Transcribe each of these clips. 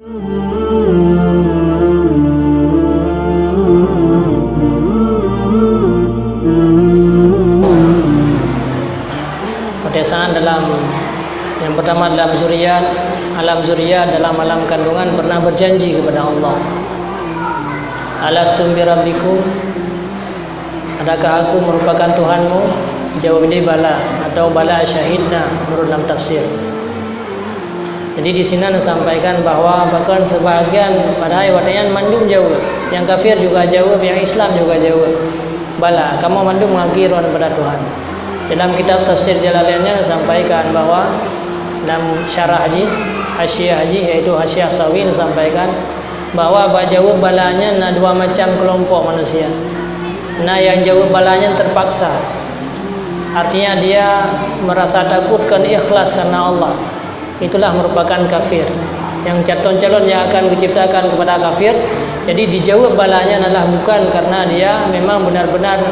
Pertesaan dalam yang pertama dalam zuriat, alam zuriat dalam alam kandungan pernah berjanji kepada Allah. Alastum bi rabbikum, adakah aku merupakan Tuhanmu? Jawab ini bala atau bala syahidna menurut dalam tafsir. Jadi di sini disampaikan bahwa bahkan sebahagian pada watayan mandum jauh, yang kafir juga jauh, yang Islam juga jauh. Bala, kamu mandum mengakiran pada Tuhan. Dalam kitab tafsir Jalalainnya disampaikan bahwa dalam syarah haji, hasyiah haji yaitu hasyiah sawi disampaikan bahwa jauh balanya ada dua macam kelompok manusia. Nah, yang jauh balanya terpaksa. Artinya dia merasa takut kan ikhlas karena Allah. Itulah merupakan kafir. Yang calon-calon yang akan diciptakan kepada kafir, jadi dijawab balanya adalah bukan karena dia memang benar-benar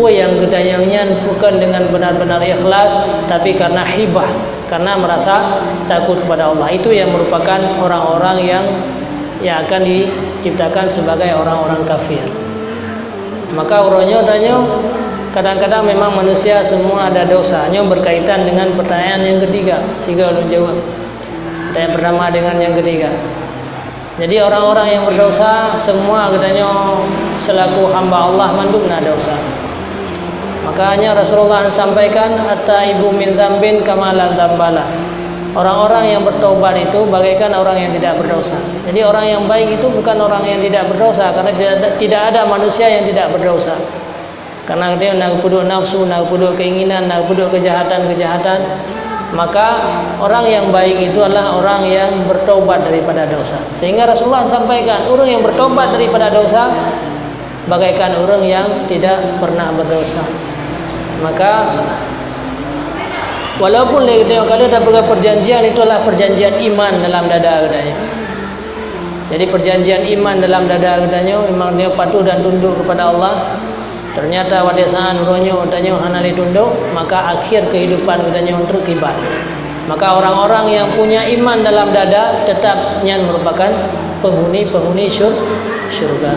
yang gedayangnya bukan dengan benar-benar ikhlas, tapi karena hibah, karena merasa takut kepada Allah. Itu yang merupakan orang-orang yang akan diciptakan sebagai orang-orang kafir. Maka urangnya tanya, kadang-kadang memang manusia semua ada dosanya berkaitan dengan pertanyaan yang ketiga. Sehingga ulun jawab yang pertama dengan yang ketiga. Jadi orang-orang yang berdosa semua katanya selaku hamba Allah mandumna dosa. Makanya Rasulullah sampaikan at-taibu min dzambin kama la dzambala. Orang-orang yang bertobat itu bagaikan orang yang tidak berdosa. Jadi orang yang baik itu bukan orang yang tidak berdosa, karena tidak ada manusia yang tidak berdosa. Karena dia nak pudu nafsu, nak pudu keinginan, nak pudu kejahatan-kejahatan. Maka orang yang baik itu adalah orang yang bertobat daripada dosa. Sehingga Rasulullah sampaikan, orang yang bertobat daripada dosa bagaikan orang yang tidak pernah berdosa. Maka walaupun kalau ada perjanjian, itu adalah perjanjian iman dalam dada katanya. Jadi perjanjian iman dalam dada katanya memang dia patuh dan tunduk kepada Allah. Ternyata wadesaan uronyo katanya hanali tunduk, maka akhir kehidupan katanya untuk kibat. Maka orang-orang yang punya iman dalam dada tetapnya merupakan penghuni surga.